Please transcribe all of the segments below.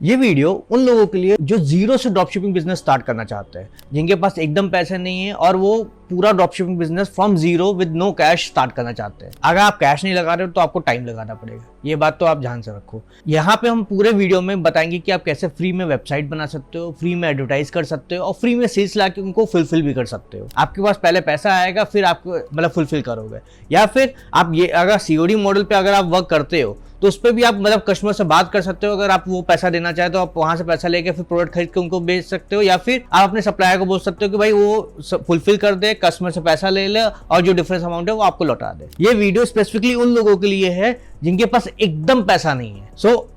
ये वीडियो उन लोगों के लिए जो जीरो से ड्रॉपशिपिंग बिजनेस स्टार्ट करना चाहते हैं, जिनके पास एकदम पैसे नहीं है और वो पूरा dropshipping business from zero with no cash start करना चाहते हैं। अगर आप कैश नहीं लगा रहे हो तो आपको टाइम लगाना पड़ेगा, ये बात तो आप ध्यान से रखो। यहाँ पे हम पूरे वीडियो में बताएंगे कि आप कैसे फ्री में वेबसाइट बना सकते हो, फ्री में एडवर्टाइज कर सकते हो और फ्री में सेल्स ला के उनको फुलफिल भी कर सकते हो। आपके पास पहले पैसा आएगा, फिर आप मतलब फुलफिल करोगे। या फिर आप ये अगर सीओडी मॉडल पे अगर आप वर्क करते हो तो उस पर भी आप मतलब कस्टमर से बात कर सकते हो। अगर आप वो पैसा देना चाहे तो आप वहां से पैसा लेके फिर प्रोडक्ट खरीद के उनको बेच सकते हो, या फिर आप अपने सप्लायर को बोल सकते हो कि भाई वो फुलफिल कर दे, कस्टमर से पैसा ले ले और जो डिफरेंस अमाउंट है वो आपको लौटा दे। ये वीडियो स्पेसिफिकली उन लोगों के लिए है जिनके पास एकदम पैसा नहीं है।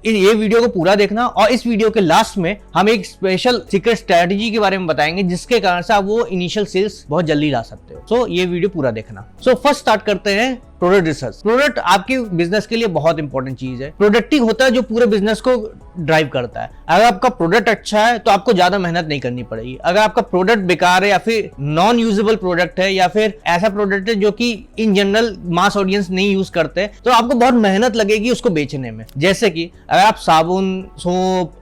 ये वीडियो को पूरा देखना और इस वीडियो के लास्ट में हम एक स्पेशल सीक्रेट स्ट्रेटजी के बारे में बताएंगे जिसके कारण से आप वो इनिशियल सेल्स बहुत जल्दी ला सकते हो। ये वीडियो पूरा देखना। फर्स्ट स्टार्ट करते हैं प्रोडक्ट रिसर्च। प्रोडक्ट आपके बिजनेस के लिए बहुत इंपॉर्टेंट चीज है। प्रोडक्टिव होता है जो पूरे बिजनेस को ड्राइव करता है। अगर आपका प्रोडक्ट अच्छा है तो आपको ज्यादा मेहनत नहीं करनी पड़ेगी। अगर आपका प्रोडक्ट बेकार है या फिर नॉन यूजेबल प्रोडक्ट है या फिर ऐसा प्रोडक्ट है जो कि इन जनरल मास ऑडियंस नहीं यूज करते तो आपको बहुत मेहनत लगेगी उसको बेचने में। जैसे कि अगर आप साबुन, सोप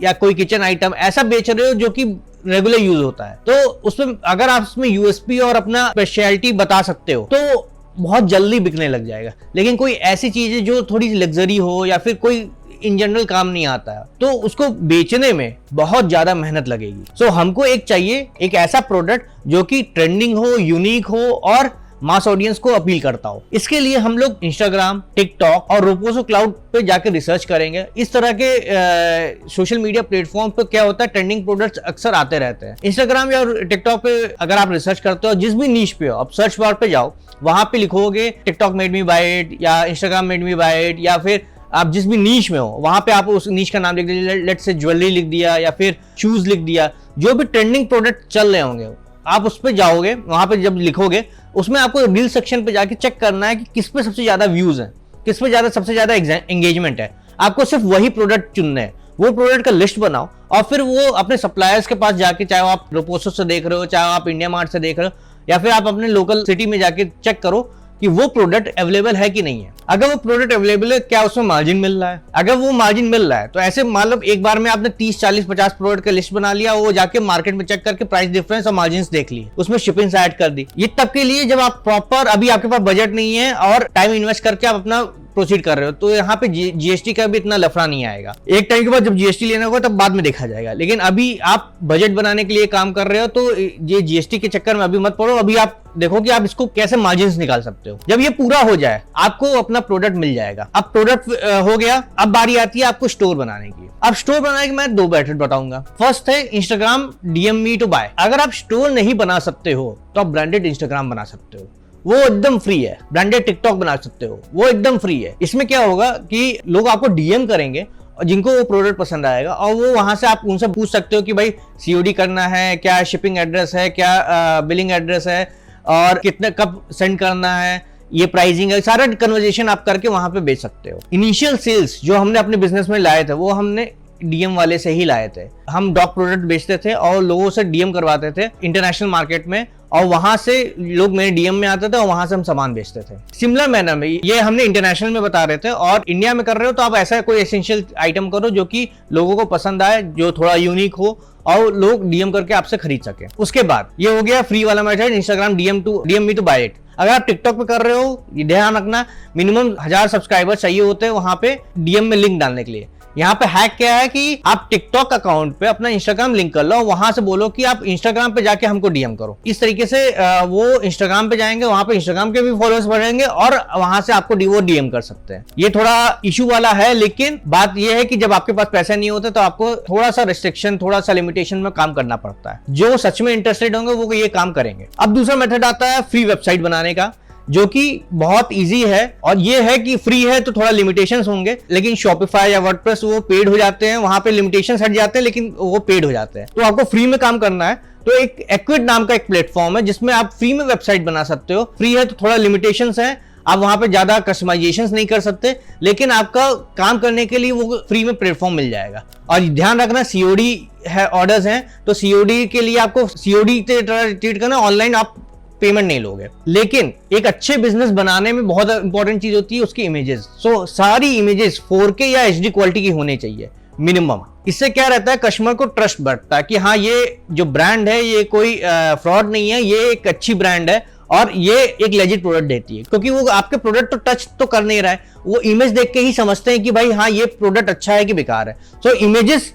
या कोई किचन आइटम ऐसा बेच रहे हो जो कि रेगुलर यूज होता है, तो उसमें अगर आप उसमें यूएसपी और अपना स्पेशलिटी बता सकते हो तो बहुत जल्दी बिकने लग जाएगा। लेकिन कोई ऐसी चीज है जो थोड़ी लग्जरी हो या फिर कोई इन जनरल काम नहीं आता है तो उसको बेचने में बहुत ज्यादा मेहनत लगेगी। हमको चाहिए एक ऐसा प्रोडक्ट जो कि ट्रेंडिंग हो, यूनिक हो और मास ऑडियंस को अपील करता हो। इसके लिए हम लोग इंस्टाग्राम, टिकटॉक और रोपोसो क्लाउड पे जाकर रिसर्च करेंगे। इस तरह के सोशल मीडिया प्लेटफॉर्म पे क्या होता है, ट्रेंडिंग प्रोडक्ट्स अक्सर आते रहते हैं। इंस्टाग्राम या टिकटॉक पे अगर आप रिसर्च करते हो, जिस भी नीश पे हो, आप सर्च बार पे जाओ, वहां पे लिखोगे TikTok made me buy it या Instagram made me buy it, या फिर आप जिस भी नीश में हो वहां पे आप उस नीश का नाम लिख दिया। लेट्स से ज्वेलरी लिख दिया या फिर शूज लिख दिया। जो भी ट्रेंडिंग प्रोडक्ट चल रहे होंगे आप उस पे जाओगे, वहां पे जब लिखोगे उसमें आपको रील सेक्शन पे जाके चेक करना है कि किस पे सबसे ज्यादा व्यूज है, किस पे सबसे ज्यादा एंगेजमेंट है। आपको सिर्फ वही प्रोडक्ट चुनना है। वो प्रोडक्ट का लिस्ट बनाओ और फिर वो अपने सप्लायर्स के पास जाके, चाहे आप रोपोसो से देख रहे हो, चाहे आप इंडिया मार्ट से देख रहे हो, या फिर आप अपने लोकल सिटी में जाके चेक करो कि वो प्रोडक्ट अवेलेबल है कि नहीं है। अगर वो प्रोडक्ट अवेलेबल है, क्या उसमें मार्जिन मिल रहा है? अगर वो मार्जिन मिल रहा है तो ऐसे मतलब एक बार में आपने 30, 40, 50 प्रोडक्ट का लिस्ट बना लिया, वो जाके मार्केट में चेक करके प्राइस डिफरेंस और मार्जिन देख ली, उसमें शिपिंग ऐड कर दी। ये तब के लिए जब आप प्रॉपर, अभी आपके पास बजट नहीं है और टाइम इन्वेस्ट करके आप अपना प्रोसीड कर रहे हो, तो यहाँ पे जीएसटी का भी इतना लफड़ा नहीं आएगा। एक टाइम के बाद जब जीएसटी लेना होगा तब बाद में देखा जाएगा। लेकिन अभी आप बजट बनाने के लिए काम कर रहे हो तो ये जीएसटी के चक्कर में अभी मत पड़ो। अभी आप देखो कि आप इसको कैसे मार्जिन निकाल सकते हो। जब ये पूरा हो जाए आपको अपना प्रोडक्ट मिल जाएगा। अब प्रोडक्ट हो गया, अब बारी आती है आपको स्टोर बनाने की। अब स्टोर बनाने के मैं 2 मेथड बताऊंगा। फर्स्ट है Instagram DM me to buy. अगर आप स्टोर नहीं बना सकते हो तो आप ब्रांडेड इंस्टाग्राम बना सकते हो, वो एकदम फ्री है। ब्रांडेड टिकटॉक बना सकते हो, वो एकदम फ्री है। इसमें क्या होगा कि लोग आपको डीएम करेंगे और जिनको वो प्रोडक्ट पसंद आएगा और वो वहां से आप उनसे पूछ सकते हो कि भाई सीओडी करना है क्या, शिपिंग एड्रेस है क्या, बिलिंग एड्रेस है और कितने कब सेंड करना है, ये प्राइसिंग है, सारा कन्वर्सेशन आप करके वहां पे बेच सकते हो। इनिशियल सेल्स जो हमने अपने बिजनेस में लाए थे वो हमने डीएम वाले से ही लाए थे। हम डॉग प्रोडक्ट बेचते थे और लोगों से डीएम करवाते थे इंटरनेशनल मार्केट में, और वहां से लोग मेरे डीएम में आते थे और वहां से हम सामान बेचते थे। सिमिलर मैनर में ये हमने इंटरनेशनल में बता रहे थे, और इंडिया में कर रहे हो तो आप ऐसा कोई एसेंशियल आइटम करो जो कि लोगों को पसंद आए, जो थोड़ा यूनिक हो और लोग डीएम करके आपसे खरीद सके। उसके बाद ये हो गया फ्री वाला method, Instagram DM me to buy it. अगर आप टिकटॉक पे कर रहे हो, ये ध्यान रखना मिनिमम 1000 सब्सक्राइबर चाहिए होते हैं वहां पे डीएम में लिंक डालने के लिए। यहाँ पे हैक क्या है कि आप टिकटॉक अकाउंट पे अपना इंस्टाग्राम लिंक कर लो, वहां से बोलो कि आप इंस्टाग्राम पे जाके हमको डीएम करो। इस तरीके से वो इंस्टाग्राम पे जाएंगे, वहां पे इंस्टाग्राम के भी फॉलोअर्स बढ़ेंगे और वहां से आपको वो डीएम कर सकते हैं। ये थोड़ा इशू वाला है, लेकिन बात ये है कि जब आपके पास पैसा नहीं होता तो आपको थोड़ा सा रिस्ट्रिक्शन, थोड़ा सा लिमिटेशन में काम करना पड़ता है। जो सच में इंटरेस्टेड होंगे वो ये काम करेंगे। अब दूसरा मेथड आता है फ्री वेबसाइट बनाने का, जो कि बहुत इजी है, और ये है कि फ्री है तो थोड़ा लिमिटेशंस होंगे, लेकिन शॉपिफाई या वर्डप्रेस वो पेड हो जाते हैं, वहां पे लिमिटेशंस हट जाते हैं लेकिन वो पेड हो जाते हैं। तो आपको फ्री में काम करना है तो एक एक्विड नाम का एक प्लेटफॉर्म है जिसमें आप फ्री में वेबसाइट बना सकते हो। फ्री है तो थोड़ा लिमिटेशंस है, आप वहां पे ज्यादा कस्टमाइजेशंस नहीं कर सकते, लेकिन आपका काम करने के लिए वो फ्री में प्लेटफॉर्म मिल जाएगा। और ध्यान रखना सीओडी है, ऑर्डर्स हैं तो सीओडी के लिए आपको सीओडी ट्रीट करना, ऑनलाइन आप पेमेंट नहीं लोगे। लेकिन एक अच्छे बिजनेस बनाने में बहुत इंपॉर्टेंट चीज होती है उसकी इमेजेस। सारी इमेजेस 4K या HD क्वालिटी की होनी चाहिए। मिनिमम। इससे क्या रहता है, कस्टमर को ट्रस्ट बढ़ता है कि हाँ ये जो ब्रांड है ये कोई फ्रॉड नहीं है, ये एक अच्छी ब्रांड है और ये एक लेजिट प्रोडक्ट देती है। क्योंकि वो आपके प्रोडक्ट तो टच तो कर नहीं रहा है, वो इमेज देख के ही समझते हैं कि भाई हाँ ये प्रोडक्ट अच्छा है कि बेकार है। सो इमेजेस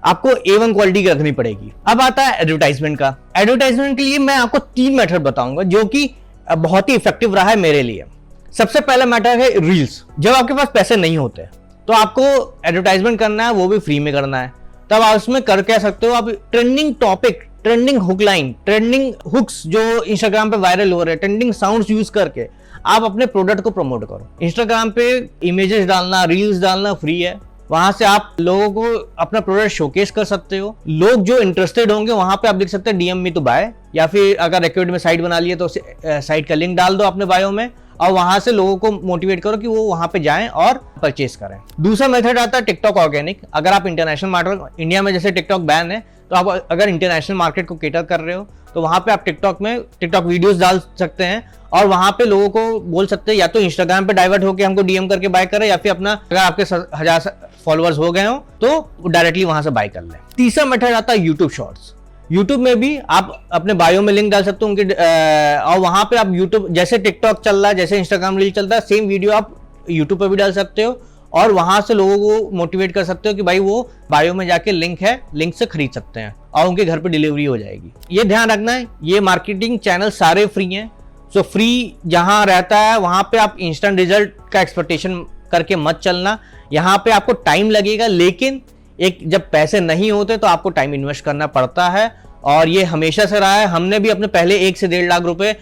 आपको A1 क्वालिटी की रखनी पड़ेगी। अब आता है एडवर्टाइजमेंट का। एडवर्टाइजमेंट के लिए मैं आपको 3 मेथड बताऊंगा जो कि बहुत ही इफेक्टिव रहा है मेरे लिए। सबसे पहला मैटर है रील्स। जब आपके पास पैसे नहीं होते तो आपको एडवर्टाइजमेंट करना है, वो भी फ्री में करना है, तब आप उसमें कर क्या सकते हो, आप trending topic, trending hook line, trending hooks जो इंस्टाग्राम पे वायरल हो रहे हैं, ट्रेंडिंग साउंड्स यूज करके आप अपने प्रोडक्ट को प्रमोट करो। इंस्टाग्राम पे इमेजेस डालना, रील्स डालना फ्री है, वहां से आप लोगों को अपना प्रोडक्ट शोकेस कर सकते हो। लोग जो इंटरेस्टेड होंगे वहां पे आप लिख सकते हैं डीएम मी टू बाय, या फिर अगर एक्टिविटी में साइट बना लिए तो साइट का लिंक डाल दो अपने बायो में और वहां से लोगों को मोटिवेट करो कि वो वहां पे जाएं और परचेस करें। दूसरा मेथड आता है टिकटॉक ऑर्गेनिक। अगर आप इंटरनेशनल मार्केट, इंडिया में जैसे टिकटॉक बैन है, तो आप अगर इंटरनेशनल मार्केट को केटर कर रहे हो तो वहां पे आप टिकटॉक में टिकटॉक वीडियोस डाल सकते हैं और वहां पे लोगों को बोल सकते हैं या तो इंस्टाग्राम पे डाइवर्ट होकर हमको डीएम करके बाय करें, या फिर अपना अगर आपके 1000 फॉलोअर्स हो गए हो तो डायरेक्टली वहां से बाय कर लें। तीसरा मेथड आता है यूट्यूब शॉर्ट्स। यूट्यूब में भी आप अपने बायो में लिंक डाल सकते हो उनके, और वहां पे आप यूट्यूब जैसे टिकटॉक चल रहा है, जैसे इंस्टाग्राम रील चलता है, सेम वीडियो आप यूट्यूब पे भी डाल सकते हो और वहां से लोगों को मोटिवेट कर सकते हो कि भाई वो बायो में जाके लिंक है, लिंक से खरीद सकते हैं और उनके घर पे डिलीवरी हो जाएगी। ये ध्यान रखना है, ये मार्केटिंग चैनल सारे फ्री हैं। सो फ्री जहां रहता है वहां पे आप इंस्टेंट रिजल्ट का एक्सपेक्टेशन करके मत चलना। यहाँ पे आपको टाइम लगेगा, लेकिन एक जब पैसे नहीं होते तो आपको टाइम इन्वेस्ट करना पड़ता है और ये हमेशा से रहा है। हमने भी अपने पहले 1 से 1.5 लाख रुपए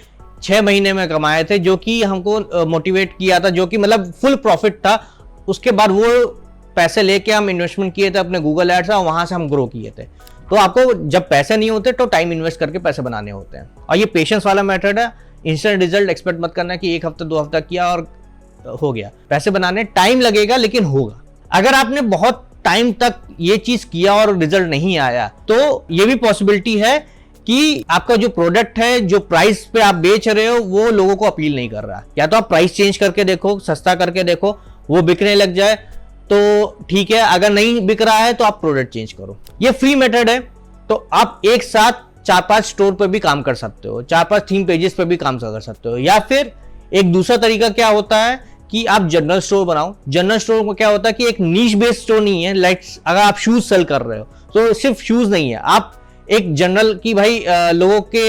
6 महीने में कमाए थे, जो कि हमको मोटिवेट किया था, जो कि मतलब फुल प्रॉफिट था। उसके बाद वो पैसे लेके हम इन्वेस्टमेंट किए थे अपने गूगल एड्स और वहां से हम ग्रो किए थे। तो आपको जब पैसे नहीं होते तो टाइम इन्वेस्ट करके पैसे बनाने होते हैं और ये पेशेंस वाला मेथड है। इंस्टेंट रिजल्ट एक्सपेक्ट मत करना कि 1 हफ्ता 2 हफ्ता किया और हो गया। पैसे बनाने टाइम लगेगा लेकिन होगा। अगर आपने बहुत टाइम तक ये चीज किया और रिजल्ट नहीं आया तो ये भी पॉसिबिलिटी है कि आपका जो प्रोडक्ट है, जो प्राइस पे आप बेच रहे हो, वो लोगों को अपील नहीं कर रहा। या तो आप प्राइस चेंज करके देखो, सस्ता करके देखो, वो बिकने लग जाए तो ठीक है, अगर नहीं बिक रहा है तो आप प्रोडक्ट चेंज करो। ये फ्री मेथड है, तो आप एक साथ 4-5 स्टोर पे भी काम कर सकते हो, 4-5 थीम पेजेस पे भी काम कर सकते हो। या फिर एक दूसरा तरीका क्या होता है कि आप जनरल स्टोर बनाओ। जनरल स्टोर में क्या होता है कि एक नीश बेस्ड स्टोर नहीं है। लाइक अगर आप शूज सेल कर रहे हो तो सिर्फ शूज नहीं है, आप एक जनरल की भाई लोगों के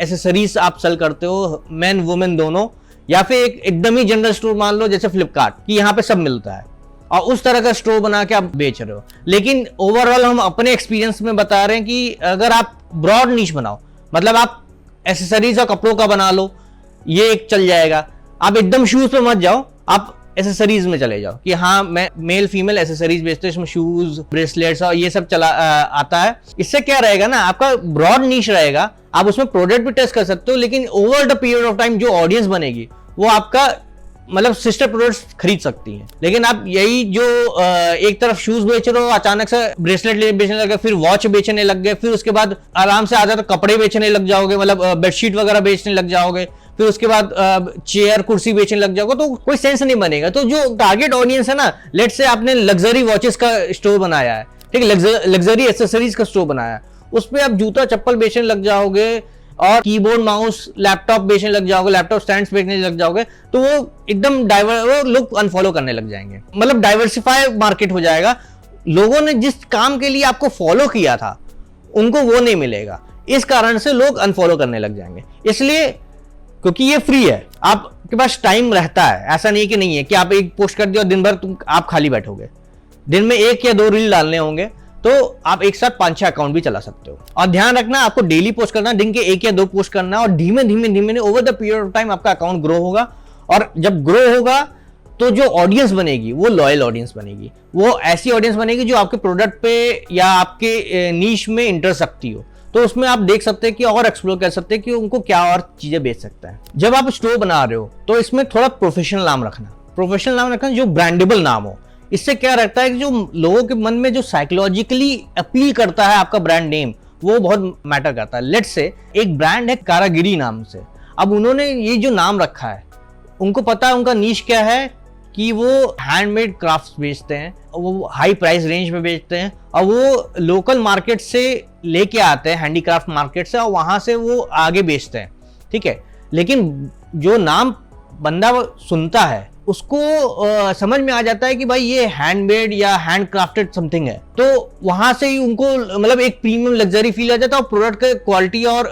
एसेसरीज आप सेल करते हो, मेन वुमेन दोनों। या फिर एक एकदम ही जनरल स्टोर मान लो जैसे फ्लिपकार्ट कि यहाँ पे सब मिलता है और उस तरह का स्टोर बना के आप बेच रहे हो। लेकिन ओवरऑल हम अपने एक्सपीरियंस में बता रहे हैं कि अगर आप ब्रॉड नीश बनाओ, मतलब आप एसेसरीज और कपड़ों का बना लो, ये एक चल जाएगा। आप एकदम शूज पे मत जाओ, आप एसेसरीज में चले जाओ कि हाँ मैं मेल फीमेल एसेसरीज बेचते हैं, इसमें शूज, ब्रेसलेट्स और ये सब चला आता है। इससे क्या रहेगा ना, आपका ब्रॉड नीश रहेगा, आप उसमें प्रोडक्ट भी टेस्ट कर सकते हो, लेकिन over the period of time जो ऑडियंस बनेगी वो आपका मतलब सिस्टर प्रोडक्ट्स खरीद सकती हैं। लेकिन आप यही जो एक तरफ शूज बेच रहे हो, अचानक से ब्रेसलेट बेचने लग गए, फिर वॉच बेचने लग गए, फिर उसके बाद आराम से आधा तो कपड़े बेचने लग जाओगे, मतलब बेडशीट वगैरह बेचने लग जाओगे, फिर उसके बाद चेयर कुर्सी बेचने लग जाओगे, तो कोई सेंस नहीं बनेगा। तो जो टारगेट ऑडियंस है ना, लेट्स से आपने लग्जरी वॉचेस का स्टोर बनाया है, ठीक है, लग्जरी एक्सेसरीज का स्टोर बनाया है, उस पर आप जूता चप्पल बेचने लग जाओगे और कीबोर्ड माउस लैपटॉप बेचने लग जाओगे, लैपटॉप स्टैंड्स बेचने लग जाओगे, तो वो एकदम वो लोग अनफॉलो करने लग जाएंगे। मतलब डाइवर्सिफाई मार्केट हो जाएगा। लोगों ने जिस काम के लिए आपको फॉलो किया था उनको वो नहीं मिलेगा, इस कारण से लोग अनफॉलो करने लग जाएंगे। इसलिए क्योंकि ये फ्री है, आपके पास टाइम रहता है, ऐसा नहीं कि नहीं है कि आप एक पोस्ट कर दिया और दिन भर आप खाली बैठोगे। दिन में 1 या 2 रील डालने होंगे तो आप एक साथ 5-6 अकाउंट भी चला सकते हो। और ध्यान रखना, आपको डेली पोस्ट करना, दिन के 1 या 2 पोस्ट करना, और धीमे धीमे over the period of time आपका अकाउंट ग्रो होगा। और जब ग्रो होगा तो जो ऑडियंस बनेगी वो लॉयल ऑडियंस बनेगी, वो ऐसी ऑडियंस बनेगी जो आपके प्रोडक्ट पे या आपके नीश में इंटरेस्ट रखती हो। तो उसमें आप देख सकते हैं कि और एक्सप्लोर कर सकते हैं कि उनको क्या और चीजें बेच सकता है। जब आप स्टोर बना रहे हो तो इसमें थोड़ा प्रोफेशनल नाम रखना, जो ब्रांडेबल नाम हो। इससे क्या रहता है कि जो लोगों के मन में जो साइकोलॉजिकली अपील करता है आपका ब्रांड नेम, वो बहुत मैटर करता है। लेट्स से एक ब्रांड है कारागिरी नाम से, अब उन्होंने ये जो नाम रखा है, उनको पता है उनका नीश क्या है कि वो हैंडमेड क्राफ्ट्स बेचते हैं, वो हाई प्राइस रेंज में बेचते हैं और वो लोकल मार्केट से लेके आते हैं, हैंडीक्राफ्ट मार्केट से, और वहां से वो आगे बेचते हैं, ठीक है। लेकिन जो नाम बंदा सुनता है उसको समझ में आ जाता है कि भाई ये हैंडमेड या हैंड क्राफ्टेड समथिंग है, तो वहां से ही उनको मतलब एक प्रीमियम लग्जरी फील आ जाता है और प्रोडक्ट के क्वालिटी और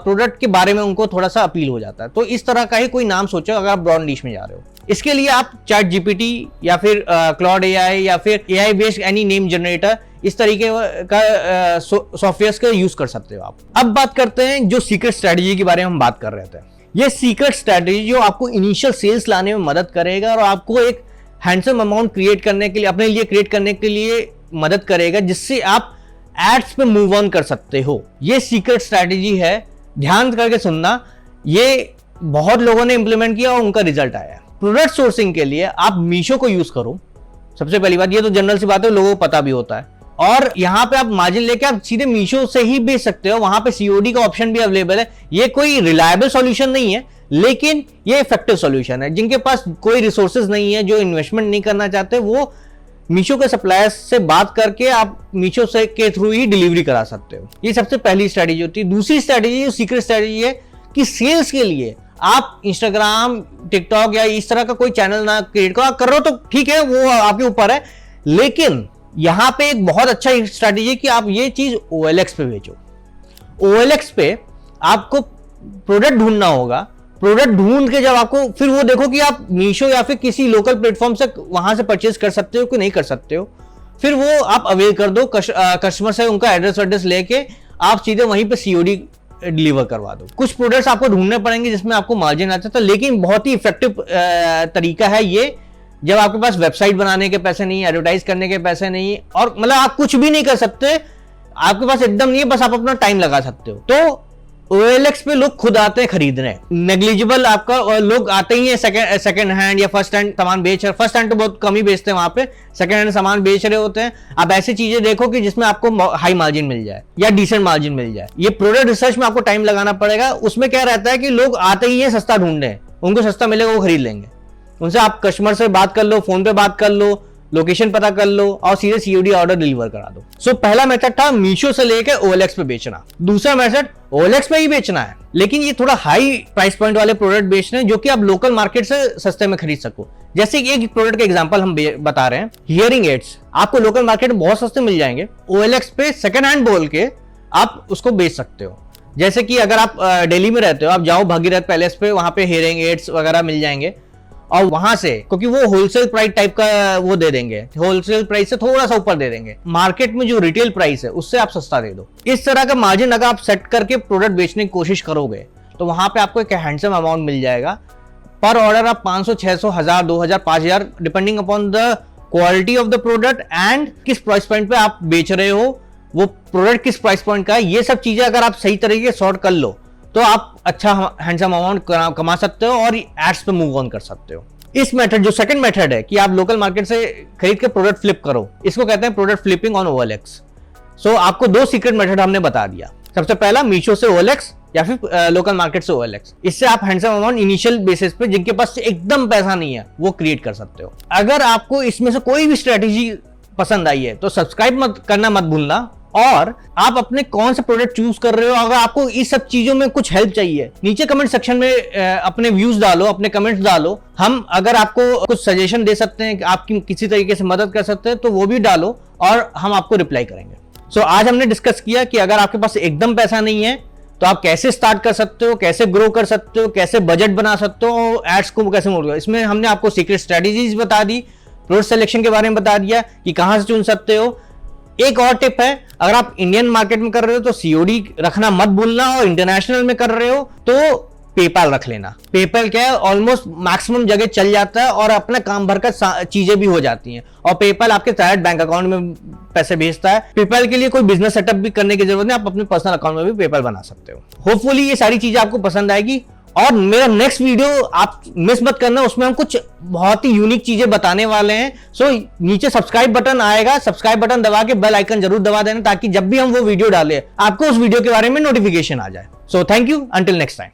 प्रोडक्ट के बारे में उनको थोड़ा सा अपील हो जाता है। तो इस तरह का ही कोई नाम सोचो अगर आप ब्रॉड नीश में जा रहे हो। इसके लिए आप चैट जीपीटी या फिर क्लाउड एआई या फिर AI based any name generator, इस तरीके का सॉफ्टवेयर का यूज कर सकते हो आप। अब बात करते हैं जो सीक्रेट स्ट्रेटजी के बारे में हम बात कर रहे थे। ये सीक्रेट स्ट्रेटजी जो आपको इनिशियल सेल्स लाने में मदद करेगा और आपको एक हैंडसम अमाउंट क्रिएट करने के लिए, अपने लिए क्रिएट करने के लिए मदद करेगा, जिससे आप एड्स पे मूव ऑन कर सकते हो। ये सीक्रेट स्ट्रेटजी है, ध्यान करके सुनना। ये बहुत लोगों ने इंप्लीमेंट किया और उनका रिजल्ट आया। प्रोडक्ट सोर्सिंग के लिए आप मीशो को यूज करो, सबसे पहली बात। ये तो जनरल सी बात है, लोगों को पता भी होता है। और यहाँ पे आप मार्जिन लेके आप सीधे मीशो से ही बेच सकते हो, वहां पे सीओडी का ऑप्शन भी अवेलेबल है। ये कोई रिलायबल सॉल्यूशन नहीं है, लेकिन ये इफेक्टिव सॉल्यूशन है। जिनके पास कोई रिसोर्सेज नहीं है, जो इन्वेस्टमेंट नहीं करना चाहते, वो मीशो के सप्लायर्स से बात करके आप मीशो से के थ्रू ही डिलीवरी करा सकते हो। ये सबसे पहली स्ट्रेटेजी होती है। दूसरी स्ट्रेटेजी, सीक्रेट स्ट्रेटेजी है कि सेल्स के लिए आप इंस्टाग्राम, टिकटॉक या इस तरह का कोई चैनल ना क्रिएट कर रहे हो तो ठीक है, वो आपके ऊपर है। लेकिन यहां पे एक बहुत अच्छा स्ट्रेटेजी कि आप ये चीज OLX पे बेचो। OLX पे आपको प्रोडक्ट ढूंढना होगा। प्रोडक्ट ढूंढ के जब आपको, फिर वो देखो कि आप मीशो या फिर किसी लोकल प्लेटफॉर्म से वहां से परचेज कर सकते हो कि नहीं कर सकते हो। फिर वो आप अवेल कर दो, कस्टमर से उनका एड्रेस लेके आप सीधे वहीं पे सीओडी डिलीवर करवा दो। कुछ प्रोडक्ट्स आपको ढूंढने पड़ेंगे जिसमें आपको मार्जिन आता था, लेकिन बहुत ही इफेक्टिव तरीका है ये, जब आपके पास वेबसाइट बनाने के पैसे नहीं, एडवर्टाइज करने के पैसे नहीं, और मतलब आप कुछ भी नहीं कर सकते, आपके पास एकदम नहीं है, बस आप अपना टाइम लगा सकते हो। तो OLX पे लोग खुद आते हैं खरीदने, नेग्लिजिबल आपका, और लोग आते ही है सेकंड हैंड या फर्स्ट हैंड सामान बेच रहे। फर्स्ट हैंड तो बहुत कम ही बेचते हैं वहां पे, सेकंड हैंड सामान बेच रहे होते हैं। आप ऐसी चीजें देखो कि जिसमें आपको हाई मार्जिन मिल जाए या डिसेंट मार्जिन मिल जाए। ये प्रोडक्ट रिसर्च में आपको टाइम लगाना पड़ेगा। उसमें क्या रहता है कि लोग आते ही है सस्ता ढूंढने, उनको सस्ता मिलेगा वो खरीद लेंगे। उनसे आप कस्टमर से बात कर लो, फोन पे बात कर लो, लोकेशन पता कर लो और सीधे सीओडी ऑर्डर डिलीवर करा दो। सो पहला मेथड था मीशो से लेके OLX पे बेचना। दूसरा मेथड OLX पे ही बेचना है, लेकिन ये थोड़ा हाई प्राइस पॉइंट वाले प्रोडक्ट बेचने हैं जो कि आप लोकल मार्केट से सस्ते में खरीद सको। जैसे कि एक प्रोडक्ट का एग्जांपल हम बता रहे हैं, हियरिंग एड्स आपको लोकल मार्केट में बहुत सस्ते मिल जाएंगे। OLX पे सेकंड हैंड बोल के आप उसको बेच सकते हो। जैसे कि अगर आप दिल्ली में रहते हो, आप जाओ भागीरथ पैलेस पे, वहां पे हियरिंग एड्स वगैरह मिल जाएंगे और वहां से, क्योंकि वो होलसेल प्राइस टाइप का वो दे देंगे, होलसेल प्राइस से थोड़ा सा ऊपर दे देंगे, मार्केट में जो रिटेल प्राइस है उससे आप सस्ता दे दो। इस तरह का मार्जिन अगर आप सेट करके प्रोडक्ट बेचने की कोशिश करोगे तो वहां पे आपको एक हैंडसम अमाउंट मिल जाएगा। पर ऑर्डर आप 500, 600, 1000, 2000, 5000 depending upon the quality of the product and किस प्राइस पॉइंट पे आप बेच रहे हो, वो प्रोडक्ट किस प्राइस पॉइंट का है। ये सब चीजें अगर आप सही तरीके से सॉर्ट कर लो तो आप अच्छा हैंडसम अमाउंट कमा सकते हो और एड्स पे मूव ऑन कर सकते हो। इस मेथड, जो सेकंड मेथड है कि आप लोकल मार्केट से खरीद के प्रोडक्ट फ्लिप करो, इसको कहते हैं प्रोडक्ट फ्लिपिंग ऑन OLX। सो आपको दो सीक्रेट मेथड हमने बता दिया। सबसे पहला मीशो से OLX या फिर लोकल मार्केट से OLX। इससे आप हैंडसम अमाउंट इनिशियल बेसिस पे, जिनके पास एकदम पैसा नहीं है, वो क्रिएट कर सकते हो। अगर आपको इसमें से कोई भी स्ट्रेटेजी पसंद आई है तो सब्सक्राइब करना मत भूलना। और आप अपने कौन से प्रोडक्ट चूज कर रहे हो, अगर आपको इस सब चीजों में कुछ हेल्प चाहिए, नीचे कमेंट सेक्शन में अपने व्यूज डालो, अपने कमेंट्स डालो। हम अगर आपको कुछ सजेशन दे सकते हैं, आपकी किसी तरीके से मदद कर सकते हैं, तो वो भी डालो और हम आपको रिप्लाई करेंगे। सो आज हमने डिस्कस किया कि अगर आपके पास एकदम पैसा नहीं है तो आप कैसे स्टार्ट कर सकते हो, कैसे ग्रो कर सकते हो, कैसे बजट बना सकते हो, एड्स को कैसे मोड़ दो। इसमें हमने आपको सीक्रेट स्ट्रेटेजीज बता दी, प्रोडक्ट सिलेक्शन के बारे में बता दिया कि कहां से चुन सकते हो। एक और टिप है, अगर आप इंडियन मार्केट में कर रहे हो तो सीओडी रखना मत भूलना, और इंटरनेशनल में कर रहे हो तो पेपाल रख लेना। पेपाल क्या है, ऑलमोस्ट मैक्सिमम जगह चल जाता है और अपना काम भर कर चीजें भी हो जाती हैं, और पेपाल आपके डायरेक्ट बैंक अकाउंट में पैसे भेजता है। पेपाल के लिए कोई बिजनेस सेटअप भी करने की जरूरत नहीं, आप अपने पर्सनल अकाउंट में भी पेपाल बना सकते हो। होपफुली ये सारी चीजें आपको पसंद आएगी, और मेरा नेक्स्ट वीडियो आप मिस मत करना, उसमें हम कुछ बहुत ही यूनिक चीजें बताने वाले हैं। सो नीचे सब्सक्राइब बटन आएगा, सब्सक्राइब बटन दबा के बेल आइकन जरूर दबा देना, ताकि जब भी हम वो वीडियो डालें आपको उस वीडियो के बारे में नोटिफिकेशन आ जाए। So thank you, until next time.